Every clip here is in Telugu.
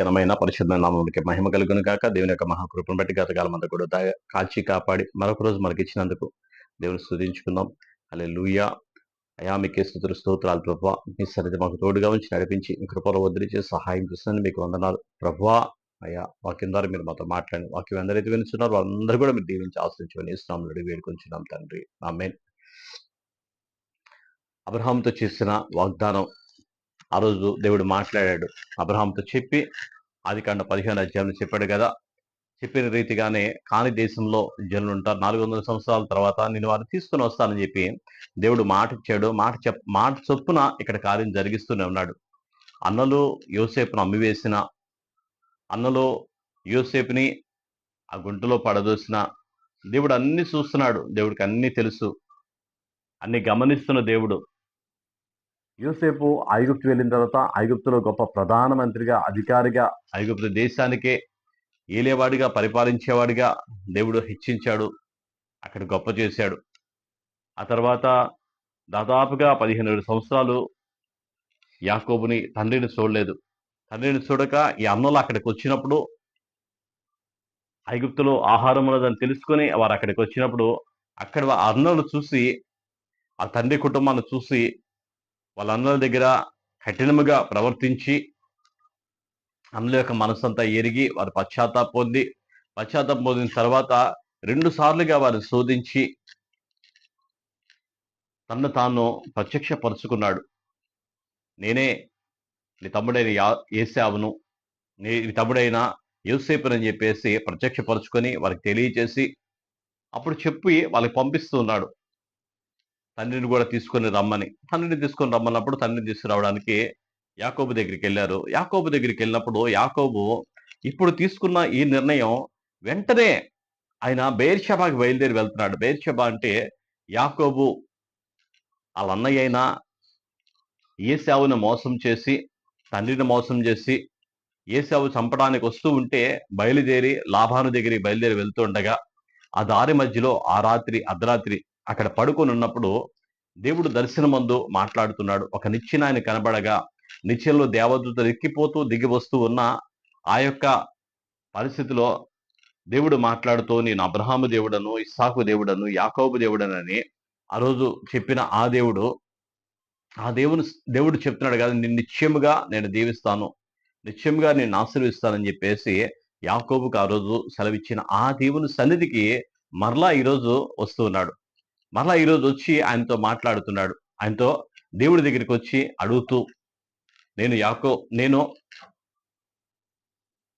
ఘనమైన పరిశుద్ధ నామమునికి మహిమ కలుగును గాక. దేవుని యొక్క మహాకృపను బట్టి గతకాలం అంతా కూడా కాల్చి కాపాడి మరొక రోజు మనకి ఇచ్చినందుకు దేవుని స్తుతించుకుందాం. హల్లెలూయా. అయా మీకే స్తుతులు స్తోత్రాలు ప్రభువా. మీ సన్నిధి మాకు తోడుగా ఉంచి నడిపించి మీ కృపలో వదిలించి సహాయం చేస్తున్నందుకు మీకు వందనాలు ప్రభువా. అయ్యా వాక్యం ద్వారా మీరు మాతో మాట్లాడి వాక్యం అందరైతే వినిస్తున్నారు వాళ్ళందరూ కూడా మీరు దీవించి ఆశ్రయించమని ఇస్తున్నాం అడిగి వేడుకొంచున్నాం తండ్రి. ఆమేన్. అబ్రహాంతో చేసిన వాగ్దానం ఆ రోజు దేవుడు మాట్లాడాడు. అబ్రహాంతో చెప్పి ఆదికాండ 15 అధ్యాయంలో చెప్పాడు కదా. చెప్పిన రీతిగానే కాని దేశంలో జనులు ఉంటారు, 400 సంవత్సరాల తర్వాత నేను వారిని తీసుకుని వస్తానని చెప్పి దేవుడు మాట ఇచ్చాడు. మాట చొప్పున ఇక్కడ కార్యం జరిగిస్తూనే ఉన్నాడు. అన్నలు యోసేపును అమ్మివేసిన, అన్నలు యోసేపుని ఆ గుంటలో పడదోసిన దేవుడు అన్ని చూస్తున్నాడు. దేవుడికి అన్ని తెలుసు, అన్ని గమనిస్తున్న దేవుడు. యోసేపు ఐగుప్తు వెళ్ళిన తర్వాత ఐగుప్తులో గొప్ప ప్రధానమంత్రిగా, అధికారిగా, ఐగుప్తు దేశానికే ఏలేవాడిగా, పరిపాలించేవాడిగా దేవుడు హెచ్చించాడు. అక్కడ గొప్ప చేశాడు. ఆ తర్వాత దాదాపుగా 15 సంవత్సరాలు యాకోబుని తండ్రిని చూడలేదు. తండ్రిని చూడక ఈ అన్నలు అక్కడికి వచ్చినప్పుడు, ఐగుప్తులో ఆహారం ఉన్నదని తెలుసుకొని వారు అక్కడికి వచ్చినప్పుడు, అక్కడ ఆ అన్నలు చూసి, ఆ తండ్రి కుటుంబాన్ని చూసి వాళ్ళ అన్నల దగ్గర కఠినముగా ప్రవర్తించి, అన్నల యొక్క మనసంతా ఎరిగి వారు పశ్చాత్తాపం పొందిన తర్వాత 2 సార్లుగా వారిని శోధించి తన్ను తాను ప్రత్యక్షపరుచుకున్నాడు. నేనే నీ తమ్ముడైన ఏశావును, నీ తమ్ముడైన యోసేపునని చెప్పేసి ప్రత్యక్షపరుచుకొని వారికి తెలియచేసి అప్పుడు చెప్పి వాళ్ళకి పంపిస్తూ ఉన్నాడు. తండ్రిని కూడా తీసుకొని రమ్మని. తండ్రిని తీసుకొని రమ్మన్నప్పుడు తండ్రిని తీసుకురావడానికి యాకోబు దగ్గరికి వెళ్ళారు. యాకోబు దగ్గరికి వెళ్ళినప్పుడు యాకోబు ఇప్పుడు తీసుకున్న ఈ నిర్ణయం వెంటనే ఆయన బెయేర్షెబాకి బయలుదేరి వెళ్తున్నాడు. బెయేర్షెబా అంటే యాకోబు వాళ్ళ అన్నయ్య అయిన ఏశావును మోసం చేసి, తండ్రిని మోసం చేసి ఏశావు చంపడానికి వస్తూ ఉంటే లాబాను దగ్గరికి బయలుదేరి వెళ్తూ ఉండగా ఆ దారి మధ్యలో ఆ రాత్రి అర్ధరాత్రి అక్కడ పడుకొని ఉన్నప్పుడు దేవుడు దర్శనమందు మాట్లాడుతున్నాడు. ఒక నిచ్చెన ఆయన కనబడగా నిచ్చెనలో దేవదూతలు ఎక్కిపోతూ దిగి వస్తూ ఉన్న ఆ యొక్క పరిస్థితిలో దేవుడు మాట్లాడుతూ నేను అబ్రహాము దేవుడను, ఇస్సాకు దేవుడను, యాకోబు దేవుడనని ఆ రోజు చెప్పిన ఆ దేవుడు చెప్తున్నాడు కదా, నిశ్చయముగా నేను దీవిస్తాను, నిశ్చయముగా నేను ఆశీర్వదిస్తానని చెప్పేసి యాకోబుకు ఆ రోజు సెలవిచ్చిన ఆ దేవుని సన్నిధికి మరలా ఈరోజు వస్తూ ఉన్నాడు. మరలా ఈరోజు వచ్చి ఆయనతో మాట్లాడుతున్నాడు. ఆయనతో దేవుడి దగ్గరికి వచ్చి అడుగుతూ, నేను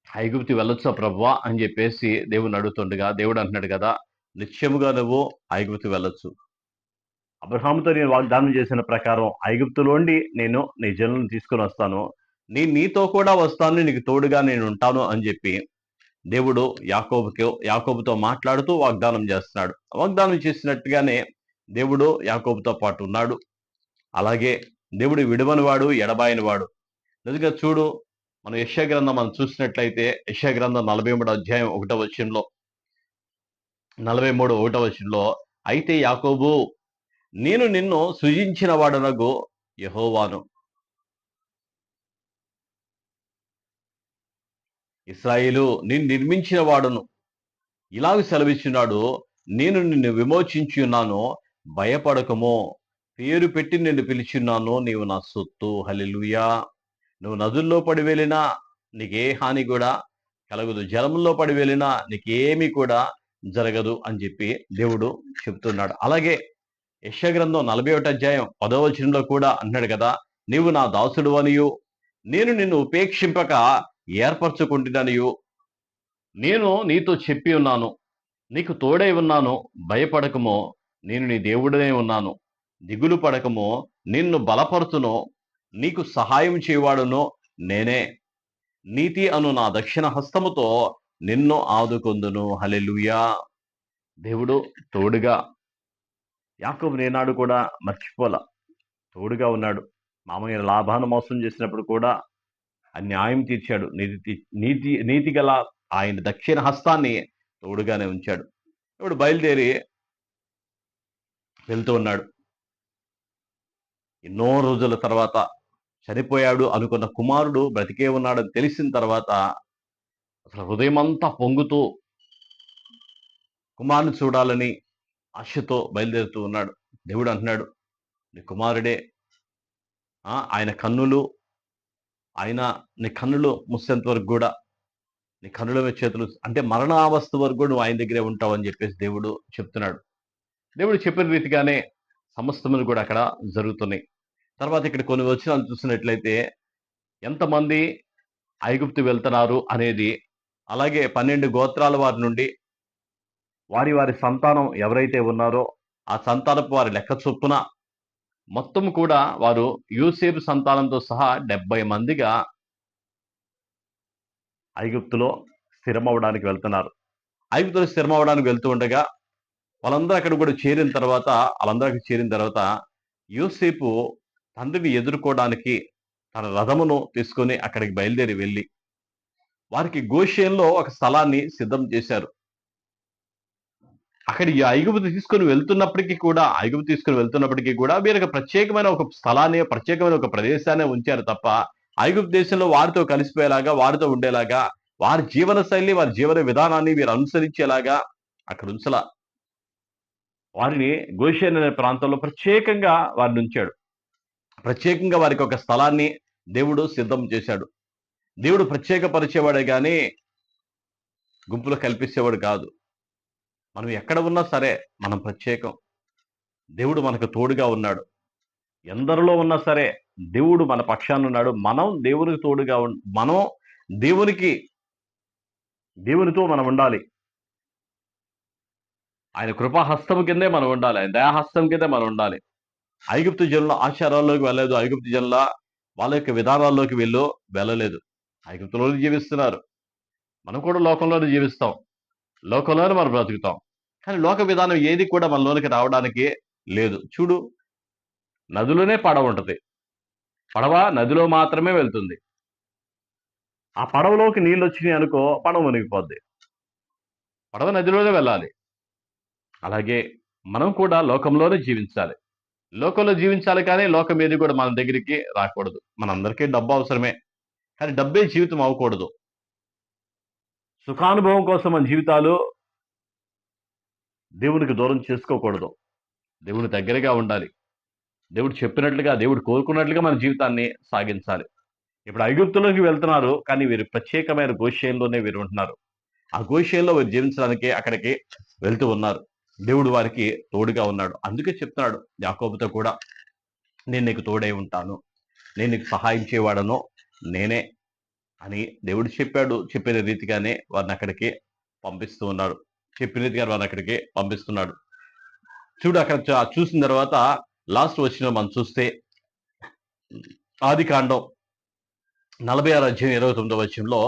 ఐగుప్తు వెళ్ళొచ్చా ప్రభువా అని చెప్పేసి దేవుని అడుగుతుండగా దేవుడు అంటున్నాడు కదా, నిశ్చయముగా నువ్వు ఐగుప్తు వెళ్ళొచ్చు. అబ్రహాముతో నేను వాగ్దానం చేసిన ప్రకారం ఐగుప్తులోండి నేను నీ జనులను తీసుకొని వస్తాను, నీతో కూడా వస్తాను, నీకు తోడుగా నేను ఉంటాను అని చెప్పి దేవుడు యాకోబుతో మాట్లాడుతూ వాగ్దానం చేస్తున్నాడు. వాగ్దానం చేసినట్టుగానే దేవుడు యాకోబుతో పాటు ఉన్నాడు. అలాగే దేవుడు విడువనివాడు, ఎడబాయనివాడు. నిజంగా చూడు, మనం యెషయా గ్రంథం మనం చూసినట్లయితే యెషయా గ్రంథం 43 అధ్యాయం 1వ వచనంలో 1 వచనంలో అయితే యాకోబు, నేను నిన్ను సృజించిన వాడనగు యెహోవాను, ఇశ్రాయేలు నిన్ను నిర్మించిన వాడును, ఇలాగ సెలవిస్తున్నాడు, నేను నిన్ను విమోచించి ఉన్నాను, భయపడకము, పేరు పెట్టి నిన్ను పిలిచున్నాను, నీవు నా సొత్తు. హల్లెలూయా. నువ్వు నదుల్లో పడి వెళ్ళినా నీకే హాని కూడా కలగదు, జలముల్లో పడి వెళ్ళినా నీకేమీ కూడా జరగదు అని చెప్పి దేవుడు చెప్తున్నాడు. అలాగే యెషయా గ్రంథం 41 అధ్యాయం 10వ వచనంలో కూడా అన్నాడు కదా, నీవు నా దాసుడు అనియు, నేను నిన్ను ఉపేక్షింపక ఏర్పరచుకుంటున్నానియు, నేను నీతో చెప్పి ఉన్నాను, నీకు తోడై ఉన్నాను, భయపడకము, నేను నీ దేవుడనే ఉన్నాను, దిగులు పడకము, నిన్ను బలపరుతును, నీకు సహాయం చేయవాడును నేనే, నీతి అను నా దక్షిణ హస్తముతో నిన్ను ఆదుకొందును. హల్లెలూయా. దేవుడు తోడుగా, యాకోబు నేనాడు కూడా మర్చిపోలా, తోడుగా ఉన్నాడు. మామయ్య లాభాను మోసం చేసినప్పుడు కూడా అన్యాయం తీర్చాడు. నీతి గల ఆయన దక్షిణ హస్తాన్ని తోడుగానే ఉంచాడు. ఇప్పుడు బయలుదేరి వెళ్తూ ఉన్నాడు. ఎన్నో రోజుల తర్వాత చనిపోయాడు అనుకున్న కుమారుడు బ్రతికే ఉన్నాడని తెలిసిన తర్వాత అసలు హృదయమంతా పొంగుతూ కుమారుని చూడాలని ఆశతో బయలుదేరుతూ ఉన్నాడు. దేవుడు అంటున్నాడు, నీ కుమారుడే, ఆయన కన్నులు, ఆయన నీ కన్నులు మూసేంత వరకు కూడా, నీ కన్నుల మీద చేతులు, అంటే మరణావస్థ వరకు కూడా నువ్వు ఆయన దగ్గరే ఉంటావు అని చెప్పేసి దేవుడు చెప్తున్నాడు. దేవుడు చెప్పిన రీతిగానే సమస్తములు కూడా అక్కడ జరుగుతున్నాయి. తర్వాత ఇక్కడ కొన్ని వచనాలు చూసినట్లయితే ఎంతమంది ఐగుప్తు వెళ్తున్నారు అనేది, అలాగే 12 గోత్రాల వారి నుండి వారి వారి సంతానం ఎవరైతే ఉన్నారో ఆ సంతానపు వారి లెక్క చొప్పున మొత్తం కూడా వారు యోసేపు సంతానంతో సహా 70 మందిగా ఐగుప్తులో స్థిరమవడానికి వెళ్తున్నారు. ఐగుప్తులో స్థిరమవడానికి వెళ్తూ ఉండగా వాళ్ళందరూ అక్కడ కూడా చేరిన తర్వాత యోసేపు తండ్రిని ఎదుర్కోవడానికి తన రథమును తీసుకొని అక్కడికి బయలుదేరి వెళ్ళి వారికి గోషేన్లో ఒక స్థలాన్ని సిద్ధం చేశారు. అక్కడ ఈ ఐగుప్తు తీసుకొని వెళ్తున్నప్పటికీ కూడా వీరికి ప్రత్యేకమైన ఒక స్థలాన్ని, ప్రత్యేకమైన ఒక ప్రదేశాన్ని ఉంచారు తప్ప ఐగుప్తు దేశంలో వారితో కలిసిపోయేలాగా, వారితో ఉండేలాగా, వారి జీవన శైలి, వారి జీవన విధానాన్ని వీరు అనుసరించేలాగా అక్కడ ఉంచలా. వారిని గోషేన్ అనే ప్రాంతంలో ప్రత్యేకంగా వారిని ఉంచాడు. ప్రత్యేకంగా వారికి ఒక స్థలాన్ని దేవుడు సిద్ధం చేశాడు. దేవుడు ప్రత్యేకపరిచేవాడే కానీ గుంపులో కల్పించేవాడు కాదు. మనం ఎక్కడ ఉన్నా సరే మనం ప్రత్యేకం. దేవుడు మనకు తోడుగా ఉన్నాడు. ఎందరిలో ఉన్నా సరే దేవుడు మన పక్షాన ఉన్నాడు. మనం దేవునికి తోడుగా మనం దేవునితో మనం ఉండాలి. ఆయన కృపాహస్తం కిందే మనం ఉండాలి. ఆయన దయాహస్తం కిందే మనం ఉండాలి. ఐగుప్తు జనుల ఆచారాల్లోకి వెళ్ళలేదు. ఐగుప్తు జనుల వాళ్ళ యొక్క విధానాల్లోకి వెళ్ళలేదు. ఐగుప్తులోనే జీవిస్తున్నారు. మనం కూడా లోకంలోనే జీవిస్తాం. లోకంలోనే మనం బ్రతుకుతాం. కానీ లోక విధానం ఏది కూడా మనలోనికి రావడానికి లేదు. చూడు, నదిలోనే పడవ ఉంటుంది. పడవ నదిలో మాత్రమే వెళ్తుంది. ఆ పడవలోకి నీళ్ళు వచ్చినాయి అనుకో, పడవ మునిగిపోద్ది. పడవ నదిలోనే వెళ్ళాలి. అలాగే మనం కూడా లోకంలోనే జీవించాలి. లోకంలో జీవించాలి కానీ లోకం ఏది కూడా మన దగ్గరికి రాకూడదు. మనందరికీ డబ్బు అవసరమే, కానీ డబ్బే జీవితం అవ్వకూడదు. సుఖానుభవం కోసం మన జీవితాలు దేవునికి దూరం చేసుకోకూడదు. దేవుని దగ్గరగా ఉండాలి. దేవుడు చెప్పినట్లుగా, దేవుడు కోరుకున్నట్లుగా మన జీవితాన్ని సాగించాలి. ఇప్పుడు ఐగుప్తులోకి వెళ్తున్నారు, కానీ వీరు ప్రత్యేకమైన గోషేన్లోనే వీరు ఉంటున్నారు. ఆ గోషేన్లో వీరు జీవించడానికి అక్కడికి వెళ్తూ ఉన్నారు. దేవుడు వారికి తోడుగా ఉన్నాడు. అందుకే చెప్తున్నాడు యాకోబుతో కూడా, నేను నీకు తోడై ఉంటాను, నేను నీకు సహాయం చేయవాడను నేనే అని దేవుడు చెప్పాడు. చెప్పిన రీతిగానే వారిని అక్కడికి పంపిస్తూ ఉన్నాడు. చెప్పిన రీతిగా వారిని అక్కడికి పంపిస్తున్నాడు. చూడు, అక్కడ చూసిన తర్వాత లాస్ట్ వచ్చిన మనం చూస్తే ఆదికాండం 46 అధ్యాయం 29వ వచనంలో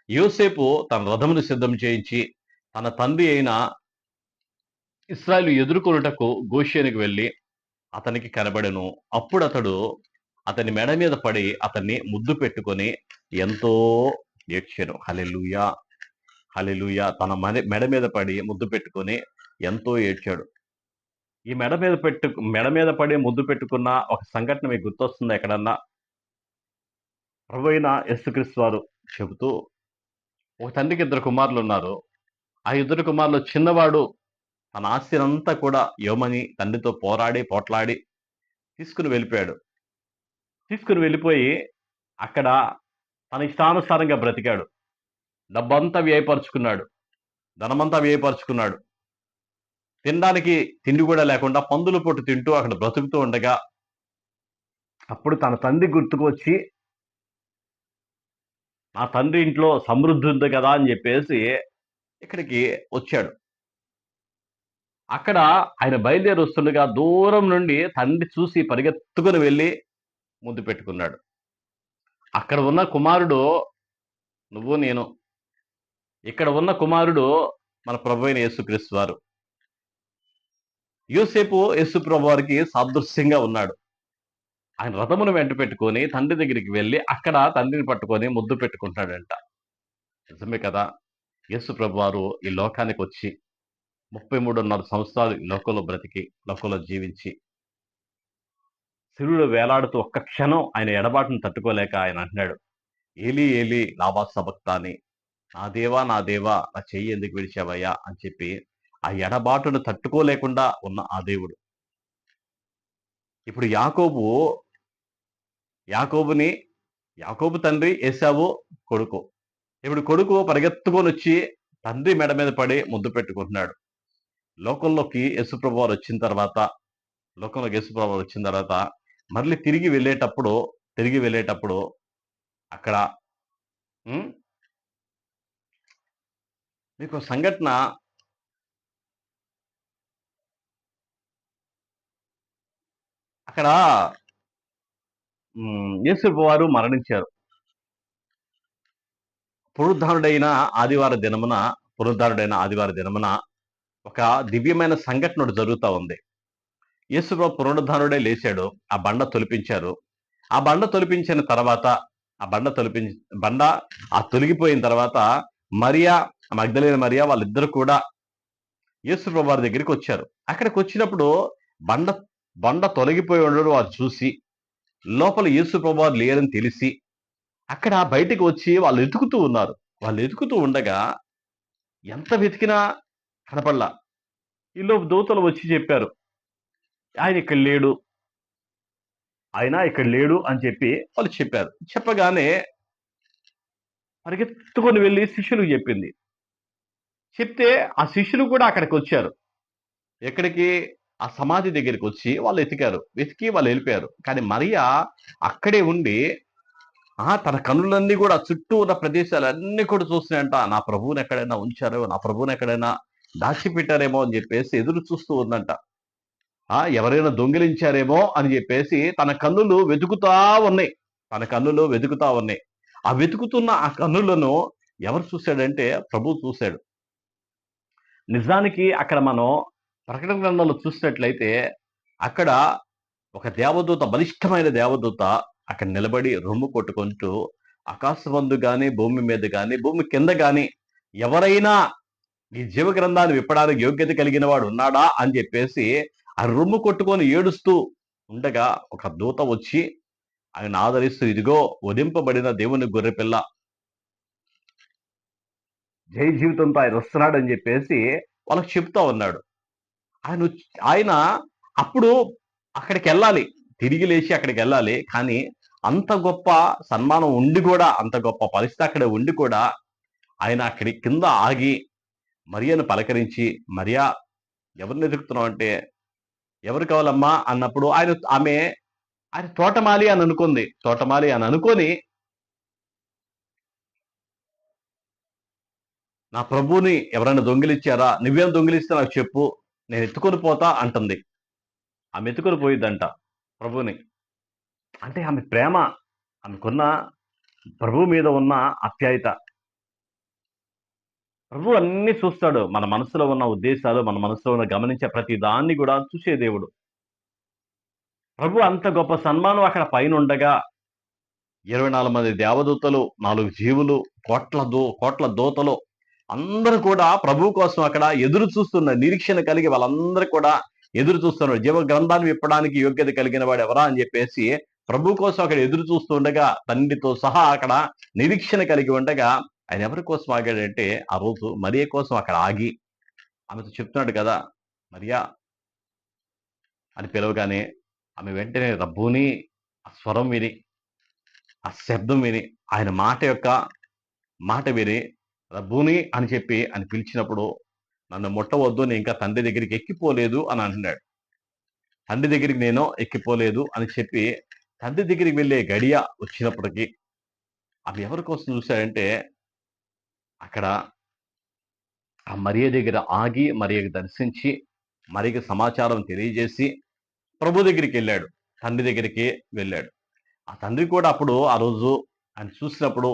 యోసేపు తన రథమును సిద్ధం చేయించి తన తండ్రి అయిన ఇశ్రాయేలు ఎదుర్కొనుటకు గోషేనుకు వెళ్ళి అతనికి కనబడెను. అప్పుడు అతడు అతని మెడ మీద పడి అతన్ని ముద్దు పెట్టుకొని ఎంతో ఏడ్చెను. హల్లెలూయా, హల్లెలూయా. తన మెడ మీద పడి ముద్దు పెట్టుకొని ఎంతో ఏడ్చాడు. ఈ మెడ మీద పడి ముద్దు పెట్టుకున్న ఒక సంఘటన మీకు గుర్తొస్తుందా ఎక్కడన్నా? ప్రభువైన యేసుక్రీస్తు వారు చెబుతూ, ఒక తండ్రికి 2 కుమారులు ఉన్నారు. ఆ 2 కుమారులు చిన్నవాడు తన ఆస్తినంతా కూడా ఇవ్వమని తండ్రితో పోట్లాడి తీసుకుని వెళ్ళిపోయాడు. తీసుకుని వెళ్ళిపోయి అక్కడ తన ఇష్టానుసారంగా బ్రతికాడు. డబ్బంతా వ్యయపరుచుకున్నాడు, ధనమంతా వ్యయపరుచుకున్నాడు. తినడానికి తిండి కూడా లేకుండా పందుల పొట్టు తింటూ అక్కడ బ్రతుకుతూ ఉండగా అప్పుడు తన తండ్రి గుర్తుకు వచ్చి, నా తండ్రి ఇంట్లో సమృద్ధి ఉంది కదా అని చెప్పేసి ఇక్కడికి వచ్చాడు. అక్కడ ఆయన బయలుదేరి వస్తుండగా దూరం నుండి తండ్రి చూసి పరిగెత్తుకుని వెళ్ళి ముద్దు పెట్టుకున్నాడు. అక్కడ ఉన్న కుమారుడు నువ్వు నేను, ఇక్కడ ఉన్న కుమారుడు మన ప్రభువైన యేసుక్రీస్తు వారు. యోసేపు యేసు ప్రభు వారికి సాదృశ్యంగా ఉన్నాడు. ఆయన రథమును వెంట పెట్టుకొని తండ్రి దగ్గరికి వెళ్ళి అక్కడ తండ్రిని పట్టుకొని ముద్దు పెట్టుకుంటాడంట. నిజమే కదా? యేసు ప్రభు వారు ఈ లోకానికి వచ్చి 33.5 సంవత్సరాలు ఈ లోకంలో బ్రతికి, లోకంలో జీవించి సిలువలో వేలాడుతూ ఒక్క క్షణం ఆయన ఎడబాటును తట్టుకోలేక ఆయన అంటున్నాడు, ఏలీ ఏలీ లామా సబక్తాని, నా దేవా నా చెయ్యి ఎందుకు విడిచావయ్యా అని చెప్పి ఆ ఎడబాటును తట్టుకోలేకుండా ఉన్న ఆ దేవుడు. ఇప్పుడు యాకోబుని యాకోబు తండ్రి, ఏశావు కొడుకు. ఇప్పుడు కొడుకు పరిగెత్తుకొని వచ్చి తండ్రి మెడ మీద పడి ముద్దు పెట్టుకుంటున్నాడు. లోకంలోకి యేసుప్రభువారు వచ్చిన తర్వాత మళ్ళీ తిరిగి వెళ్ళేటప్పుడు అక్కడ ఉమ్, మీకు ఒక సంఘటన, అక్కడ యేసుప్రభువారు మరణించారు. పునరుద్ధానుడైన ఆదివార దినమున ఒక దివ్యమైన సంఘటన ఒకటి జరుగుతా ఉంది. యేసుప్రభు పునరుద్ధానుడే లేచాడు. ఆ బండ తొలిపించారు. ఆ బండ తొలిపించిన తర్వాత బండ తొలగిపోయిన తర్వాత మరియా, మగ్దలేన మరియా వాళ్ళిద్దరు కూడా యేసుప్రభు వారి దగ్గరికి వచ్చారు. అక్కడికి వచ్చినప్పుడు బండ బండ తొలగిపోయి ఉండడం వారు చూసి, లోపల యేసుప్రభు వారు లేరని తెలిసి అక్కడ బయటికి వచ్చి వాళ్ళు ఎతుకుతూ ఉండగా ఎంత వెతికినా కనపడలా. ఈలోపు దూతలు వచ్చి చెప్పారు, ఆయన ఇక్కడ లేడు అని చెప్పి వాళ్ళు చెప్పారు. చెప్పగానే పరిగెత్తుకొని వెళ్ళి శిష్యులకు చెప్పింది. చెప్తే ఆ శిష్యులు కూడా అక్కడికి వచ్చారు. ఎక్కడికి? ఆ సమాధి దగ్గరికి వచ్చి వాళ్ళు వెతికి వాళ్ళు వెళ్ళిపోయారు. కానీ మరియా అక్కడే ఉండి తన కన్నులన్నీ కూడా చుట్టూ ఉన్న ప్రదేశాలన్నీ కూడా చూస్తున్నాయంట. నా ప్రభువుని ఎక్కడైనా ఉంచారో, నా ప్రభువుని ఎక్కడైనా దాచిపెట్టారేమో అని చెప్పేసి ఎదురు చూస్తూ ఉందంట. ఎవరైనా దొంగిలించారేమో అని చెప్పేసి తన కన్నులు వెతుకుతా ఉన్నాయి. ఆ వెతుకుతున్న ఆ కన్నులను ఎవరు చూశాడంటే ప్రభు చూశాడు. నిజానికి అక్కడ మనం ప్రకటన గ్రంథంలో చూసినట్లయితే అక్కడ ఒక దేవదూత, బలిష్టమైన దేవదూత అక్కడ నిలబడి రొమ్ము కొట్టుకుంటూ ఆకాశమందు గాని, భూమి మీద గాని, భూమి కింద గాని ఎవరైనా ఈ జీవ గ్రంథాన్ని విప్పడానికి యోగ్యత కలిగిన వాడు ఉన్నాడా అని చెప్పేసి ఆ రొమ్ము కొట్టుకొని ఏడుస్తూ ఉండగా ఒక దూత వచ్చి ఆయన ఆదరిస్తూ, ఇదిగో వధింపబడిన దేవుని గొర్రెపిల్ల, జై జీవితంతో ఆయన వస్తున్నాడు అని చెప్పేసి వాళ్ళకి చెప్తా ఉన్నాడు. ఆయన అప్పుడు అక్కడికి వెళ్ళాలి, తిరిగి లేచి అక్కడికి వెళ్ళాలి. కానీ అంత గొప్ప సన్మానం ఉండి కూడా, అంత గొప్ప పరిస్థితి అక్కడ ఉండి కూడా ఆయన అక్కడి కింద ఆగి మరియను పలకరించి, మరియా ఎవరిని ఎదుగుతున్నావు అంటే, ఎవరు కావాలమ్మా అన్నప్పుడు ఆయన తోటమాలి అని అనుకొని నా ప్రభువుని ఎవరైనా దొంగిలిచ్చారా, నువ్వేం దొంగిలిస్తే నాకు చెప్పు, నేను ఎత్తుకొని పోతా అంటుంది. ఆమె ఎత్తుకొని పోయిద్దంట ప్రభువుని. అంటే ఆమె ప్రేమ, ఆమెకున్న ప్రభు మీద ఉన్న ఆప్యాయత. ప్రభు అన్ని చూస్తాడు. మన మనసులో ఉన్న ఉద్దేశాలు, మన మనసులో ఉన్న గమనించే ప్రతి దాన్ని కూడా చూసే దేవుడు. ప్రభు అంత గొప్ప సన్మానం అక్కడ పైన ఉండగా 24 మంది దేవదూతలు, 4 జీవులు, కోట్ల దూతలు అందరూ కూడా ప్రభు కోసం అక్కడ ఎదురు చూస్తున్న నిరీక్షణ కలిగి వాళ్ళందరూ కూడా ఎదురు చూస్తున్నారు. జీవ గ్రంథాన్ని విప్పడానికి యోగ్యత కలిగిన వాడు ఎవరా అని చెప్పేసి ప్రభు కోసం అక్కడ ఎదురు చూస్తూ ఉండగా, తండ్రితో సహా అక్కడ నిరీక్షణ కలిగి ఉండగా ఆయన ఎవరి కోసం ఆగాడంటే, ఆ రోజు మరియ కోసం అక్కడ ఆగి ఆమెతో చెప్తున్నాడు కదా, మరియా అని పిలవగానే ఆమె వెంటనే రబ్బూని ఆ స్వరం విని, ఆ శబ్దం విని, ఆయన మాట విని రబ్బూని అని చెప్పి అని పిలిచినప్పుడు, నన్ను ముట్టవద్దు, నేను ఇంకా తండ్రి దగ్గరికి ఎక్కిపోలేదు అని అంటున్నాడు. తండ్రి దగ్గరికి నేను ఎక్కిపోలేదు అని చెప్పి తండ్రి దగ్గరికి వెళ్ళే గడియ వచ్చినప్పటికీ అవి ఎవరి కోసం చూశాడంటే, అక్కడ ఆ మరియ దగ్గర ఆగి మరియకి దర్శించి మరియకి సమాచారం తెలియజేసి ప్రభు దగ్గరికి వెళ్ళాడు, తండ్రి దగ్గరికి వెళ్ళాడు. ఆ తండ్రి కూడా అప్పుడు ఆ రోజు ఆయన చూసినప్పుడు,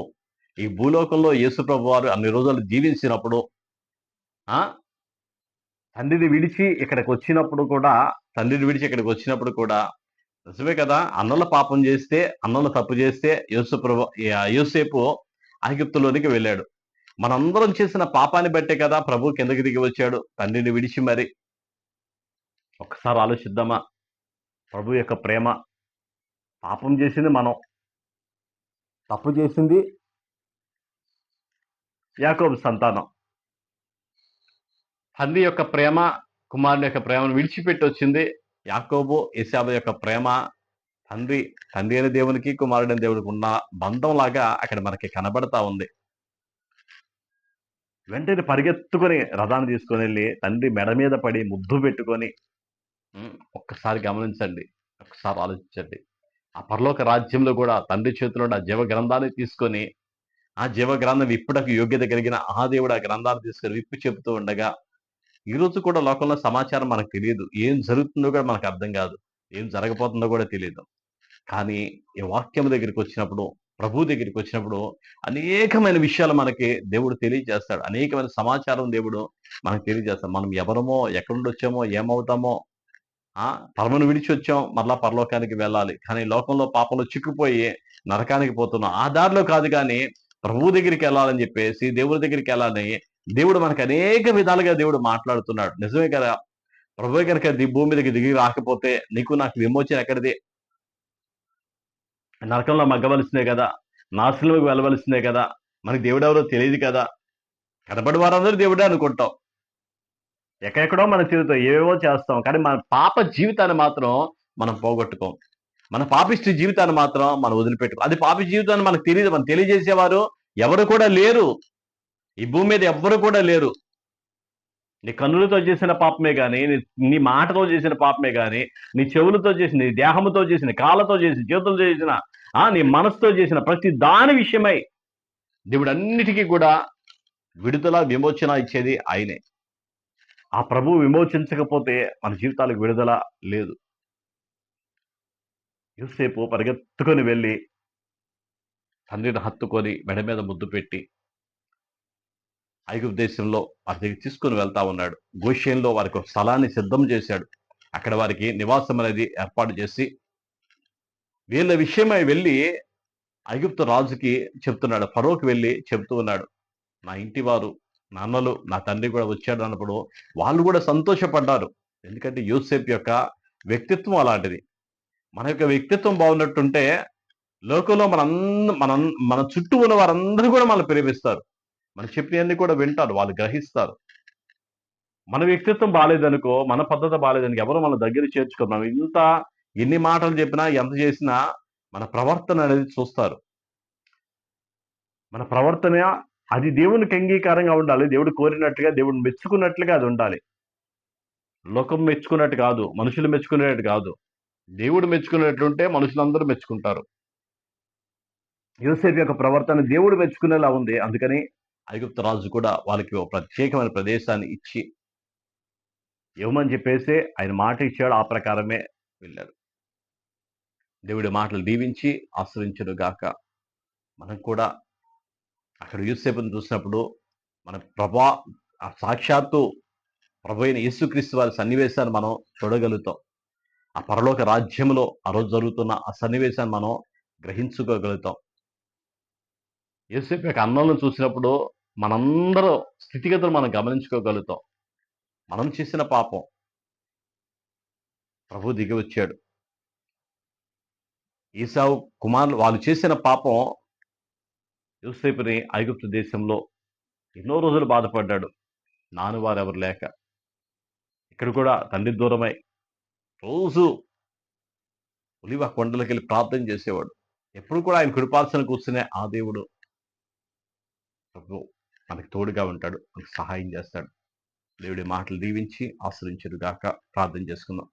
ఈ భూలోకంలో యేసు ప్రభు వారు అన్ని రోజులు జీవించినప్పుడు తండ్రిని విడిచి ఇక్కడికి వచ్చినప్పుడు కూడా నిజమే కదా, అన్నల తప్పు చేస్తే యోసేపు ఐగుప్తులోనికి వెళ్ళాడు. మనందరం చేసిన పాపాన్ని బట్టే కదా ప్రభు కిందకి దిగి వచ్చాడు, తండ్రిని విడిచి. మరి ఒక్కసారి ఆలోచిద్దామా ప్రభు యొక్క ప్రేమ, పాపం చేసింది మనం, తప్పు చేసింది యాకోబు సంతానం. తండ్రి యొక్క ప్రేమ, కుమారుని యొక్క ప్రేమను విడిచిపెట్టి వచ్చింది యాకోబు. ఏశావు యొక్క ప్రేమ తండ్రి తండ్రి అయిన దేవునికి, కుమారుడైన దేవునికి ఉన్న బంధం లాగా అక్కడ మనకి కనబడతా ఉంది. వెంటనే పరిగెత్తుకొని రథాన్ని తీసుకొని వెళ్ళి తండ్రి మెడ మీద పడి ముద్దు పెట్టుకొని, ఒక్కసారి గమనించండి, ఒక్కసారి ఆలోచించండి. ఆ పరలోక రాజ్యంలో కూడా తండ్రి చేతిలో ఆ జీవ గ్రంథాన్ని తీసుకొని, ఆ జీవ గ్రంథం విప్పుటకు యోగ్యత కలిగిన ఆ దేవుడు ఆ గ్రంథాన్ని తీసుకొని విప్పి చెబుతూ ఉండగా, ఈ రోజు కూడా లోకంలో సమాచారం మనకు తెలియదు. ఏం జరుగుతుందో కూడా మనకు అర్థం కాదు. ఏం జరగబోతుందో కూడా తెలియదు. కానీ ఈ వాక్యం దగ్గరికి వచ్చినప్పుడు, ప్రభు దగ్గరికి వచ్చినప్పుడు అనేకమైన విషయాలు మనకి దేవుడు తెలియజేస్తాడు. అనేకమైన సమాచారం దేవుడు మనకు తెలియజేస్తాడు. మనం ఎవరమో, ఎక్కడి నుండి వచ్చామో, ఏమవుతామో, పరమను విడిచి వచ్చాం, మరలా పరలోకానికి వెళ్ళాలి. కానీ లోకంలో పాపంలో చిక్కుపోయి నరకానికి పోతున్నాం. ఆ దారిలో కాదు కానీ ప్రభువు దగ్గరికి వెళ్ళాలని చెప్పేసి, దేవుడి దగ్గరికి వెళ్ళాలని దేవుడు మనకు అనేక విధాలుగా దేవుడు మాట్లాడుతున్నాడు. నిజమే కదా. ప్రభువే కనుక భూమి మీదకి దిగి రాకపోతే నీకు నాకు విమోచన ఎక్కడిది? నరకంలో మగ్గవలసిందే కదా, నాశనంలోకి వెళ్ళవలసిందే కదా. మనకి దేవుడు ఎవరో తెలియదు కదా. కనబడి వారందరూ దేవుడే అనుకుంటాం. ఎక్కడెక్కడో మన జీవితం ఏవేవో చేస్తాం, కానీ మన పాప జీవితాన్ని మాత్రం మనం పోగొట్టుకోం. మన పాపిష్టి జీవితాన్ని మాత్రం మనం వదిలిపెట్టుకోం. అది పాపి జీవితాన్ని మనకు తెలియదు. మనం తెలియజేసేవారు ఎవరు కూడా లేరు. ఈ భూమి మీద ఎవ్వరు కూడా లేరు. నీ కన్నులతో చేసిన పాపమే కానీ, నీ మాటతో చేసిన పాపమే కానీ, నీ చెవులతో చేసిన, నీ దేహంతో చేసిన, కాళ్ళతో చేసిన, చేతులతో చేసిన, నీ మనసుతో చేసిన ప్రతి దాని విషయమై దేవుడు అన్నిటికీ కూడా విడుదల, విమోచన ఇచ్చేది ఆయనే. ఆ ప్రభు విమోచించకపోతే మన జీవితాలకు విడుదల లేదు. యోసేపు పరిగెత్తుకొని వెళ్ళి తండ్రిని హత్తుకొని మెడ మీద ముద్దు పెట్టి ఐగుప్తు దేశంలో వారి దగ్గర తీసుకుని వెళ్తా ఉన్నాడు. గోషేన్లో వారికి ఒక స్థలాన్ని సిద్ధం చేశాడు. అక్కడ వారికి నివాసం అనేది ఏర్పాటు చేసి వీళ్ళ విషయమై వెళ్ళి ఐగుప్తు రాజుకి చెప్తున్నాడు. ఫరోకి వెళ్ళి చెప్తూ ఉన్నాడు, నా ఇంటి వారు, నాన్నలు, నా తండ్రి కూడా వచ్చాడు అన్నప్పుడు వాళ్ళు కూడా సంతోషపడ్డారు. ఎందుకంటే యోసేపు యొక్క వ్యక్తిత్వం అలాంటిది. మన యొక్క వ్యక్తిత్వం బాగున్నట్టుంటే లోకంలో మన చుట్టూ ఉన్న వారందరూ కూడా మనల్ని ప్రేమిస్తారు. మనం చెప్పినవన్నీ కూడా వింటారు, వాళ్ళు గ్రహిస్తారు. మన వ్యక్తిత్వం బాగాలేదనుకో, మన పద్ధతి బాగాలేదనుకో ఎవరు మన దగ్గర చేర్చుకోరు. ఎన్ని మాటలు చెప్పినా, ఎంత చేసినా మన ప్రవర్తన అనేది చూస్తారు. మన ప్రవర్తన అది దేవునికి అంగీకారంగా ఉండాలి. దేవుడు కోరినట్టుగా, దేవుడు మెచ్చుకున్నట్లుగా అది ఉండాలి. లోకం మెచ్చుకున్నట్టు కాదు, మనుషులు మెచ్చుకునేట్టు కాదు. దేవుడు మెచ్చుకునేట్లుంటే మనుషులందరూ మెచ్చుకుంటారు. యోసేపు యొక్క ప్రవర్తన దేవుడు మెచ్చుకునేలా ఉంది. అందుకని ఐగుప్తు రాజు కూడా వాళ్ళకి ఒక ప్రత్యేకమైన ప్రదేశాన్ని ఇచ్చి ఇవ్వమని చెప్పేసి ఆయన మాట ఇచ్చాడు. ఆ ప్రకారమే వెళ్ళాడు. దేవుడి మాటలు దీవించి ఆశ్రయించడు గాక. మనం కూడా అక్కడ యోసేపుని చూసినప్పుడు మన సాక్షాత్తు ప్రభు అయిన యేసుక్రీస్తు వారి సన్నివేశాన్ని మనం చూడగలుగుతాం. ఆ పరలోక రాజ్యంలో ఆ రోజు జరుగుతున్న ఆ సన్నివేశాన్ని మనం గ్రహించుకోగలుగుతాం. యేసేపు యొక్క అన్నంలో చూసినప్పుడు మనందరూ స్థితిగతులు మనం గమనించుకోగలుగుతాం. మనం చేసిన పాపం ప్రభు దిగి వచ్చాడు. ఏశావు కుమారులు వాళ్ళు చేసిన పాపం యోసేపుని ఐగుప్తు దేశంలో ఎన్నో రోజులు బాధపడ్డాడు, నాన్నవారు ఎవరు లేక. ఇక్కడ కూడా తండ్రి దూరమై రోజు ఒలివ కొండలకి వెళ్ళి ప్రార్థన చేసేవాడు. ఎప్పుడు కూడా ఆయన కృపాసన కూర్చునే ఆ దేవుడు ప్రభు మనకి తోడుగా ఉంటాడు, మనకు సహాయం చేస్తాడు. దేవుడి మాటలు దీవించి ఆశ్రయించడు గాక. ప్రార్థన చేసుకుందాం.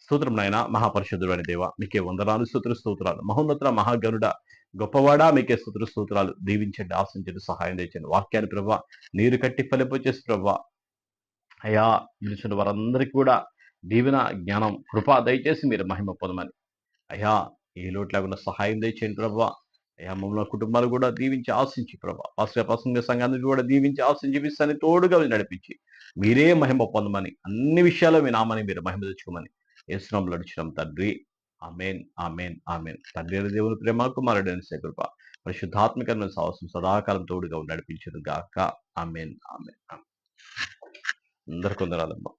స్తోత్రం నాయన, మహాపరిశుద్ధుడు అని దేవ, మీకే వందనాలు, స్తోత్రాలు. మహోన్నత మహాగనుడ, గొప్పవాడా, మీకే స్తోత్రాలు. దీవించండి, ఆశ్రయించండి, సహాయం తెచ్చండి. వాక్యాన్ని ప్రభా నీరు కట్టి ఫలింపచేసి ప్రభా అయ్యా నిలిచిన వారందరికీ కూడా దీవెన, జ్ఞానం, కృప దయచేసి మీరు మహిమ పొందమని అయ్యా ఏ లోటు లేకుండా సహాయం దయచేయండి ప్రభా. అయ్యా మమ్మల్ని కుటుంబాలు కూడా దీవించి ఆశించి ప్రభా, ప్రసంగ సంఘాన్ని కూడా దీవించి ఆశించి విశ్వాన్ని తోడుగా నడిపించి మీరే మహిమ పొందమని, అన్ని విషయాల్లో మీ నామని మీరు మహిమ తెచ్చుకోమని యేసునామములో అడుగుచున్నాం తండ్రి. ఆమేన్, ఆమేన్, ఆమేన్. తండ్రి అయిన దేవుని ప్రేమ, కుమారుడైన కృప, పరిశుద్ధాత్మకమైన సాహసం సదాకాలం తోడుగా నడిపించును గాక. ఆమేన్, ఆమేన్. అందరికీ వందనాలమ్మా.